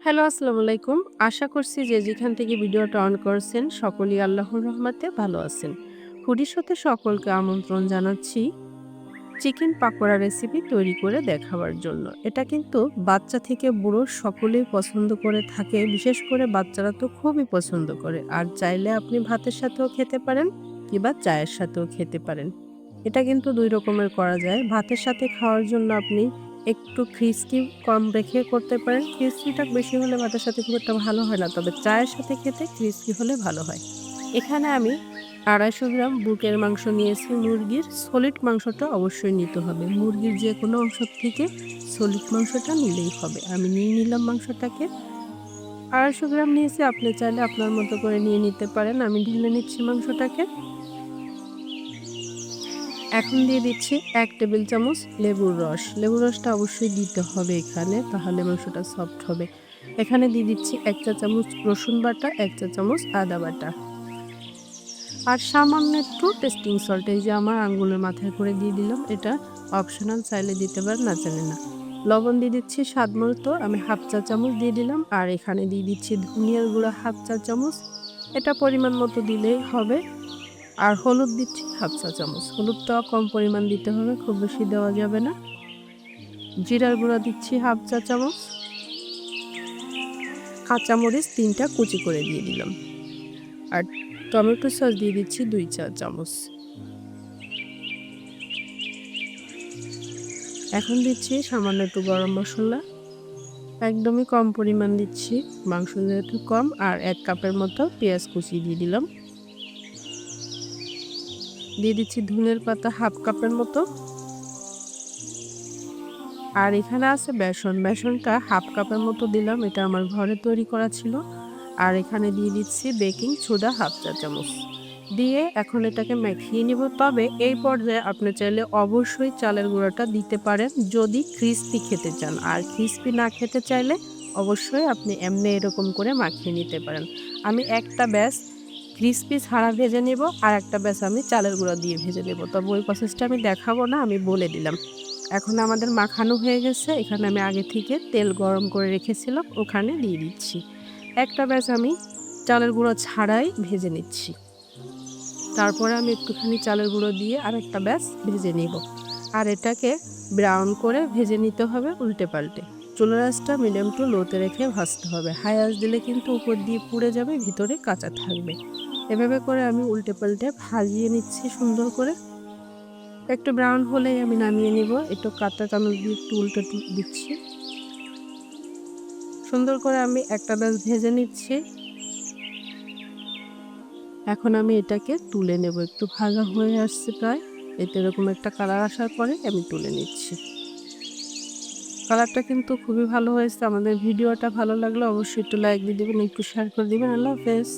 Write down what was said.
Hello, আসসালামু আলাইকুম। আশা করছি যে যেখান থেকে ভিডিওটা অন করছেন সকলেই আল্লাহর রহমতে ভালো আছেন। ফুডির সাথে সকলকে আমন্ত্রণ জানাচ্ছি চিকেন পাকোড়া রেসিপি তৈরি করে দেখাবার জন্য। এটা কিন্তু বাচ্চা থেকে বুড়ো সকলেই পছন্দ করে থাকে। বিশেষ করে বাচ্চারা তো খুবই পছন্দ করে। আর চাইলে আপনি ভাতের সাথেও খেতে পারেন কিংবা চায়ের সাথেও খেতে পারেন। এটা কিন্তু ২ রকমের করা যায়। ভাতের সাথে খাওয়ার জন্য আপনি একটু ক্রিস্পি কম রেখে করতে পারেন। ক্রিস্পিটা বেশি হলে ভাতের সাথে খুব একটা ভালো হয় না। তবে চায়ের সাথে খেতে ক্রিস্পি হলে ভালো হয়। এখানে আমি ২৫০ গ্রাম বুকের মাংস নিয়েছি মুরগির। সলিড মাংসটা অবশ্যই নিতে হবে। মুরগির যেকোনো অংশ থেকে সলিড মাংসটা নিলেই হবে। আমি নিয়ে নিলাম মাংসটাকে। ২৫০ গ্রাম নিয়েছি, আপনি চাইলে আপনার মতো করে নিয়ে নিতে পারেন। আমি ঢেলে নিচ্ছি মাংসটাকে। এখন দিয়ে দিচ্ছি ১ টেবিল চামচ লেবুর রস। লেবুর রসটা অবশ্যই দিতে হবে এখানে, তাহলে মাংসটা সফট হবে। এখানে দিয়ে দিচ্ছি ১ চা চামচ রসুন বাটা, ১ চা চামচ আদা বাটা। আর সামান্য একটু টেস্টিং সল্ট, এই যে আমার আঙ্গুলের মাথায় করে দিয়ে দিলাম। এটা অপশনাল, চাইলে দিতে পারেন, না চাইলে না। লবণ দিয়ে দিচ্ছি স্বাদ মতো, আমি 1/2 চা চামচ দিয়ে দিলাম। আর এখানে দিয়ে দিচ্ছি ধনিয়ার গুঁড়া 1/2 চা চামচ। এটা পরিমাণ মতো দিলেই হবে। আর হলুদ দিচ্ছি 1/2 চা চামচ। হলুদটাও কম পরিমাণ দিতে হবে, খুব বেশি দেওয়া যাবে না। জিরার গুঁড়া দিচ্ছি 1/2 চা চামচ। কাঁচামরিচ ৩টা কুচি করে দিয়ে দিলাম। আর টমেটো সস দিয়ে দিচ্ছি ২ চা চামচ। এখন দিচ্ছি সামান্য একটু গরম মসলা, একদমই কম পরিমাণ দিচ্ছি, মাংস যেহেতু কম। আর ১ কাপের মতো পেঁয়াজ কুচি দিয়ে দিলাম। দিয়ে দিচ্ছি ধনের পাতা 1/2 কাপের মতো। আর এখানে আছে বেসন, বেসনটা 1/2 কাপের মতো দিলাম, এটা আমার ঘরে তৈরি করা ছিল। আর এখানে দিয়ে দিচ্ছি বেকিং সোডা 1/2 চা চামচ। দিয়ে এখন এটাকে মাখিয়ে নিব। তবে এই পর্যায়ে আপনি চাইলে অবশ্যই চালের গুঁড়াটা দিতে পারেন যদি ক্রিস্পি খেতে চান। আর ক্রিস্পি না খেতে চাইলে অবশ্যই আপনি এমনি এরকম করে মাখিয়ে নিতে পারেন। আমি একটা ব্যাচ ক্রিস্পি ছাড়া ভেজে নেব, আর একটা ব্যাচ আমি চালের গুঁড়া দিয়ে ভেজে নেব। তবে ওই প্রসেসটা আমি দেখাবো না, আমি বলে দিলাম। এখন আমাদের মাখানো হয়ে গেছে। এখানে আমি আগে থেকে তেল গরম করে রেখেছিলাম, ওখানে দিয়ে দিচ্ছি। একটা ব্যাচ আমি চালের গুঁড়ো ছাড়াই ভেজে নিচ্ছি। তারপরে আমি একটুখানি চালের গুঁড়ো দিয়ে আরেকটা ব্যাচ ভেজে নিব। আর এটাকে ব্রাউন করে ভেজে নিতে হবে উল্টে পাল্টে। চুলার আঁচটা মিডিয়াম টু লোতে রেখে ভাজতে হবে। হাই আঁচ দিলে কিন্তু উপর দিয়ে পুড়ে যাবে, ভিতরে কাঁচা থাকবে। এভাবে করে আমি উল্টে পাল্টে ভাজিয়ে নিচ্ছি সুন্দর করে। একটু ব্রাউন হলেই আমি নামিয়ে নিব। একটু কাঁটা চামচ দিয়ে একটু উল্টে দিচ্ছি। সুন্দর করে আমি একটা ব্যাচ ভেজে নিচ্ছি। এখন আমি এটাকে তুলে নেব। একটু ভাজা হয়ে আসছে প্রায়। এতে এরকম একটা কালার আসার পরে আমি তুলে নিচ্ছি। কালারটা কিন্তু খুবই ভালো হয়েছে। আমাদের ভিডিওটা ভালো লাগলে অবশ্যই একটু লাইক দিয়ে দিবেন, একটু শেয়ার করে দিবেন। আল্লাহ হাফেজ।